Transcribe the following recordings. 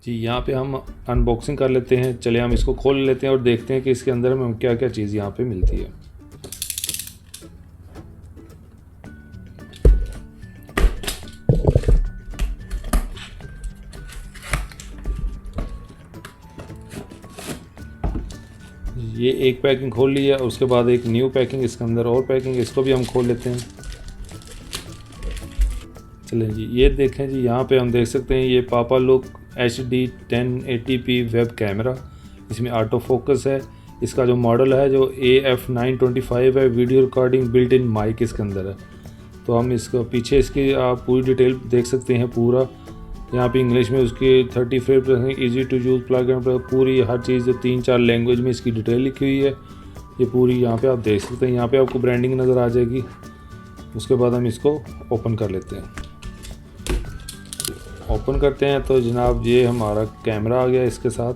जी यहाँ पे हम अनबॉक्सिंग कर लेते हैं। चले हम इसको खोल लेते हैं और देखते हैं कि इसके अंदर में क्या क्या चीज़ यहाँ पे मिलती है। ये एक पैकिंग खोल ली है, उसके बाद एक न्यू पैकिंग, इसके अंदर और पैकिंग, इसको भी हम खोल लेते हैं। चलें जी, ये देखें जी, यहाँ पे हम देख सकते हैं ये Papalook HD 1080p web camera, इसमें ऑटो फोकस है। इसका जो मॉडल है जो AF925 है, video recording built in mic इसके अंदर है। तो हम इसको पीछे इसकी आप पूरी डिटेल देख सकते हैं। पूरा यहाँ पे इंग्लिश में उसकी 35% easy to use plug and play, पूरी हर चीज़ 3-4 लैंग्वेज में इसकी डिटेल लिखी हुई है। ये पूरी यहाँ पे आप देख सकते हैं। यहाँ पे आपको ब्रांडिंग नज़र आ जाएगी। उसके बाद हम इसको ओपन कर लेते हैं। ओपन करते हैं तो जनाब ये हमारा कैमरा आ गया इसके साथ।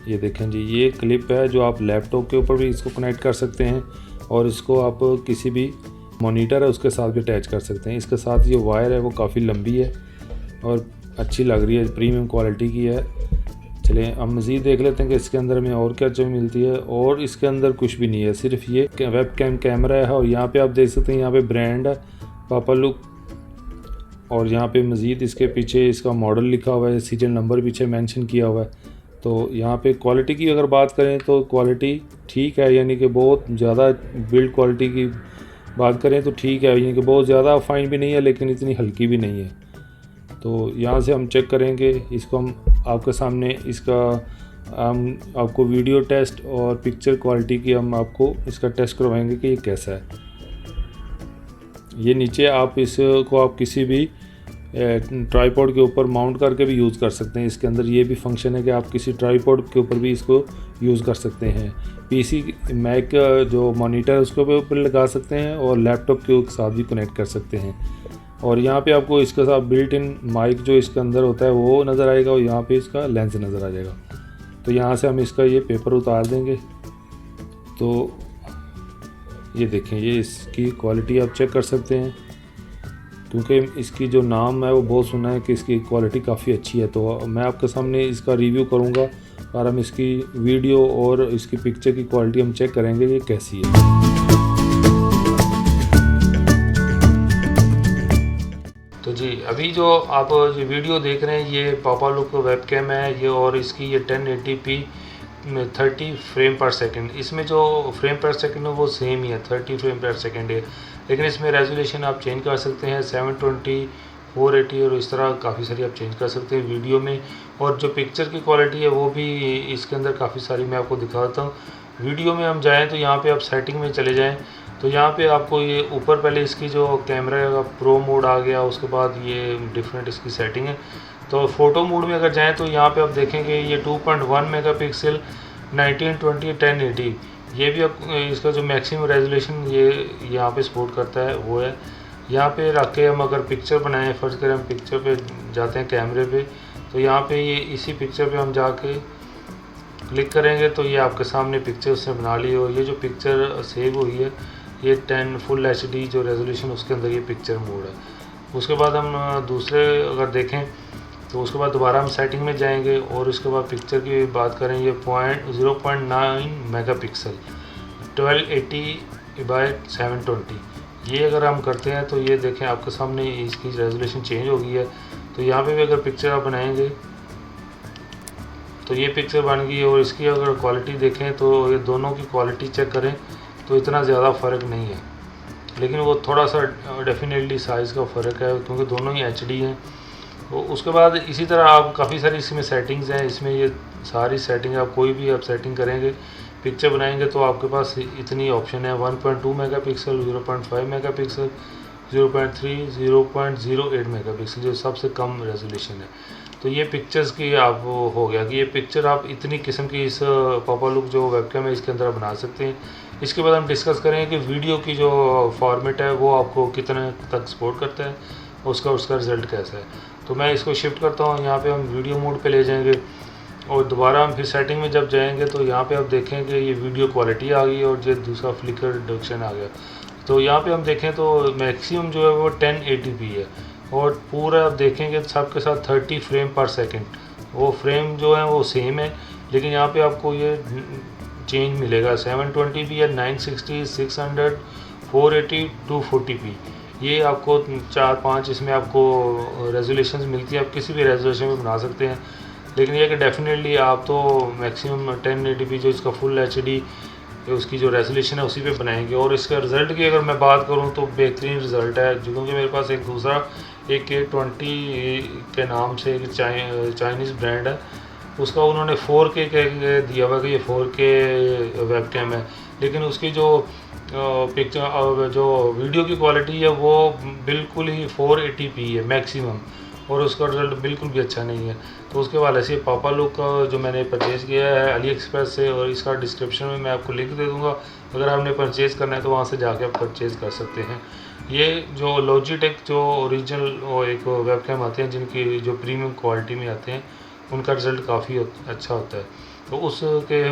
ये देखें जी, ये क्लिप है जो आप लैपटॉप के ऊपर भी इसको कनेक्ट कर सकते हैं और इसको आप किसी भी मॉनिटर है उसके साथ भी अटैच कर सकते हैं। इसके साथ ये वायर है वो काफ़ी लंबी है और अच्छी लग रही है, प्रीमियम क्वालिटी की है। चलिए हम मज़ीद देख लेते हैं कि इसके अंदर में और क्या चीज़ मिलती है। और इसके अंदर कुछ भी नहीं है, सिर्फ ये वेब कैमरा है। और यहाँ पे आप देख सकते हैं यहाँ पे ब्रांड है पापालुक, और यहाँ पे मज़ीद इसके पीछे इसका मॉडल लिखा हुआ है, सीरियल नंबर पीछे मेंशन किया हुआ है। तो यहाँ पे क्वालिटी की अगर बात करें तो क्वालिटी ठीक है, यानी कि बहुत ज़्यादा बिल्ड क्वालिटी की बात करें तो ठीक है, यानी कि बहुत ज़्यादा फाइन भी नहीं है लेकिन इतनी हल्की भी नहीं है। तो यहाँ से हम चेक करेंगे इसको, हम आपके सामने इसका हम आपको वीडियो टेस्ट और पिक्चर क्वालिटी की हम आपको इसका टेस्ट करवाएंगे कि ये कैसा है। ये नीचे आप इसको आप किसी भी ट्राईपॉड के ऊपर माउंट करके भी यूज़ कर सकते हैं। इसके अंदर ये भी फंक्शन है कि आप किसी ट्राईपॉड के ऊपर भी इसको यूज़ कर सकते हैं। PC मैक जो मॉनिटर है उसके ऊपर लगा सकते हैं और लैपटॉप के साथ भी कनेक्ट कर सकते हैं। और यहाँ पे आपको इसके साथ बिल्ट इन माइक जो इसके अंदर होता है वो नज़र आएगा और यहाँ पे इसका लेंस नज़र आ जाएगा। तो यहाँ से हम इसका ये पेपर उतार देंगे। तो ये देखें, ये इसकी क्वालिटी आप चेक कर सकते हैं, क्योंकि इसकी जो नाम है वो बहुत सुना है कि इसकी क्वालिटी काफ़ी अच्छी है। तो मैं आपके सामने इसका रिव्यू करूँगा और हम इसकी वीडियो और इसकी पिक्चर की क्वालिटी हम चेक करेंगे ये कैसी है। तो जी अभी जो आप ये वीडियो देख रहे हैं ये पापालुक वेब कैम है ये, और इसकी ये 1080p 30 फ्रेम पर सेकंड, इसमें जो फ्रेम पर सेकंड है वो सेम ही है, 30 फ्रेम पर सेकंड है। लेकिन इसमें रेजोल्यूशन आप चेंज कर सकते हैं 720, 480 और इस तरह काफ़ी सारी आप चेंज कर सकते हैं वीडियो में। और जो पिक्चर की क्वालिटी है वो भी इसके अंदर काफ़ी सारी मैं आपको दिखाता हूँ। वीडियो में हम जाएँ तो यहाँ पर आप सेटिंग में चले जाएँ तो यहाँ पे आपको ये ऊपर पहले इसकी जो कैमरा का प्रो मोड आ गया, उसके बाद ये डिफरेंट इसकी सेटिंग है। तो फ़ोटो मोड में अगर जाएँ तो यहाँ पे आप देखेंगे ये 2.1 मेगापिक्सल 1920 1080, ये भी आप इसका जो मैक्सिमम रेजोल्यूशन ये यहाँ पे सपोर्ट करता है वो है। यहाँ पे रख के हम अगर पिक्चर बनाएं, फ़र्ज़ करें हम पिक्चर पे जाते हैं कैमरे पे, तो यहाँ पे ये इसी पिक्चर पे हम जाके क्लिक करेंगे तो ये आपके सामने पिक्चर उसने बना ली। और ये जो पिक्चर सेव हुई है ये 10 फुल HD जो रेजोल्यूशन उसके अंदर ये पिक्चर मोड है। उसके बाद हम दूसरे अगर देखें तो उसके बाद दोबारा हम सेटिंग में जाएंगे और उसके बाद पिक्चर की बात करें ये 0.9 मेगापिक्सल 1280x720, ये अगर हम करते हैं तो ये देखें आपके सामने इसकी रेजोल्यूशन चेंज हो गई है। तो यहाँ पे भी अगर पिक्चर आप बनाएंगे तो ये पिक्चर बन गई है। और इसकी अगर क्वालिटी देखें तो ये दोनों की क्वालिटी चेक करें तो इतना ज़्यादा फ़र्क नहीं है, लेकिन वो थोड़ा सा डेफिनेटली साइज़ का फ़र्क है क्योंकि दोनों ही HD हैं। तो उसके बाद इसी तरह आप काफ़ी सारी इसमें सेटिंग्स हैं, इसमें ये सारी सेटिंग आप कोई भी आप सेटिंग करेंगे पिक्चर बनाएंगे तो आपके पास इतनी ऑप्शन है 1.2 मेगापिक्सल, 0.5 मेगापिक्सल, 0.3, 0.08 मेगापिक्सल जो सबसे कम रेजोल्यूशन है। तो ये पिक्चर्स की आप हो गया कि ये पिक्चर आप इतनी किस्म की इस पापालुक जो वेबकैम है इसके अंदर बना सकते हैं। इसके बाद हम डिस्कस करेंगे कि वीडियो की जो फॉर्मेट है वो आपको कितने तक सपोर्ट करता है, उसका रिज़ल्ट कैसा है। तो मैं इसको शिफ्ट करता हूँ, यहाँ पे हम वीडियो मोड पे ले जाएंगे और दोबारा हम फिर सेटिंग में जब जाएंगे तो यहाँ पे आप देखेंगे ये वीडियो क्वालिटी आ गई और ये दूसरा फ्लिकर रिडक्शन आ गया। तो यहाँ पे हम देखें तो मैक्सिमम जो है वो 1080p है। और पूरा आप देखेंगे सब के साथ 30 फ्रेम पर सेकंड, वो फ्रेम जो है वो सेम है, लेकिन यहाँ पे आपको ये चेंज मिलेगा 720p या 960, 600, 480, 240p। ये आपको 4-5 इसमें आपको रेजोल्यूशंस मिलती है, आप किसी भी रेजोल्यूशन में बना सकते हैं। लेकिन ये कि डेफिनेटली आप तो मैक्सिमम 1080p जो इसका फुल HD उसकी जो रेजोल्यूशन है उसी पे बनाएंगे। और इसका रिज़ल्ट की अगर मैं बात करूँ तो बेहतरीन रिज़ल्ट है, क्योंकि मेरे पास एक दूसरा एक K20 के नाम से एक चाइनीज़ ब्रांड है, उसका उन्होंने 4K दिया हुआ कि ये 4K वेबकैम है, लेकिन उसकी जो पिक्चर जो वीडियो की क्वालिटी है वो बिल्कुल ही 480p है मैक्सिमम, और उसका रिज़ल्ट बिल्कुल भी अच्छा नहीं है। तो उसके हवाले से पापा लुक का जो मैंने परचेज़ किया है अली एक्सप्रेस से, और इसका डिस्क्रिप्शन में मैं आपको लिंक दे दूँगा, अगर आपने परचेज़ करना है तो वहाँ से जाके आप परचेज़ कर सकते हैं। ये जो लॉजिटेक जो ओरिजिनल एक वेबकैम आते हैं जिनकी जो प्रीमियम क्वालिटी में आते हैं, उनका रिज़ल्ट काफ़ी अच्छा होता है। तो उसके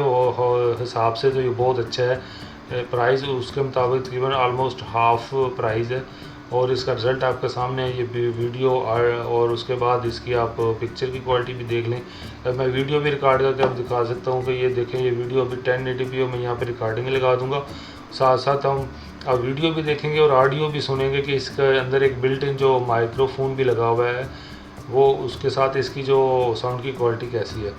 हिसाब से तो ये बहुत अच्छा है। प्राइस उसके मुताबिक तकरीबन ऑलमोस्ट हाफ प्राइस है, और इसका रिज़ल्ट आपके सामने है। ये वीडियो और उसके बाद इसकी आप पिक्चर की क्वालिटी भी देख लें। मैं वीडियो भी रिकॉर्ड करके आप दिखा सकता हूँ कि ये देखें, ये वीडियो अभी 1080p मैं यहाँ पे रिकॉर्डिंग लगा दूँगा, साथ साथ हम आप वीडियो भी देखेंगे और ऑडियो भी सुनेंगे कि इसके अंदर एक बिल्ट इन जो माइक्रोफोन भी लगा हुआ है, वो उसके साथ इसकी जो साउंड की क्वालिटी कैसी है।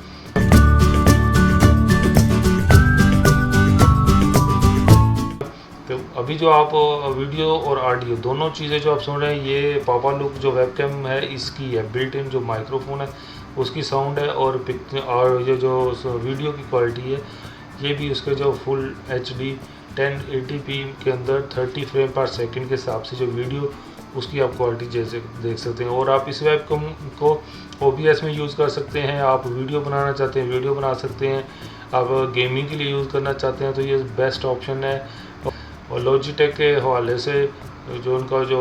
तो अभी जो आप वीडियो और ऑडियो दोनों चीज़ें जो आप सुन रहे हैं, ये पापा लुक जो वेबकैम है इसकी है, बिल्ट इन जो माइक्रोफोन है उसकी साउंड है, और ये जो वीडियो की क्वालिटी है ये भी उसके जो फुल HD 1080p के अंदर 30 फ्रेम पर सेकंड के हिसाब से जो वीडियो उसकी आप क्वालिटी जैसे देख सकते हैं। और आप इस वेबकैम को OBS में यूज़ कर सकते हैं, आप वीडियो बनाना चाहते हैं वीडियो बना सकते हैं, आप गेमिंग के लिए यूज़ करना चाहते हैं तो ये बेस्ट ऑप्शन है। और लॉजिटेक के हवाले से जो उनका जो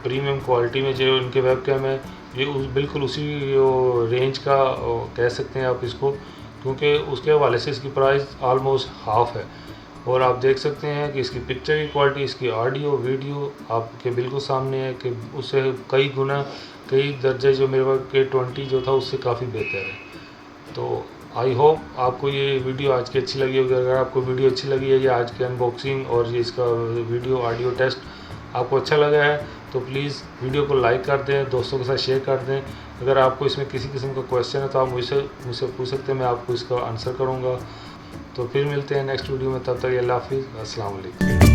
प्रीमियम क्वालिटी में जो उनके वेबकैम है, ये बिल्कुल उसी रेंज का कह सकते हैं आप इसको, क्योंकि उसके हवाले से इसकी प्राइस ऑलमोस्ट हाफ है। और आप देख सकते हैं कि इसकी पिक्चर की क्वालिटी, इसकी ऑडियो वीडियो आपके बिल्कुल सामने है कि उससे कई गुना कई दर्जे जो मेरे पास K20 जो था उससे काफ़ी बेहतर है। तो आई होप आपको ये वीडियो आज की अच्छी लगी होगी। अगर आपको वीडियो अच्छी लगी है, ये आज की अनबॉक्सिंग और ये इसका वीडियो ऑडियो टेस्ट आपको अच्छा लगा है तो प्लीज़ वीडियो को लाइक कर दें, दोस्तों के साथ शेयर कर दें। अगर आपको इसमें किसी किस्म का क्वेश्चन है तो आप मुझसे पूछ सकते हैं, मैं आपको इसका आंसर करूँगा। तो फिर मिलते हैं नेक्स्ट वीडियो में, तब तक अल्लाह हाफिज़, अस्सलाम वालेकुम।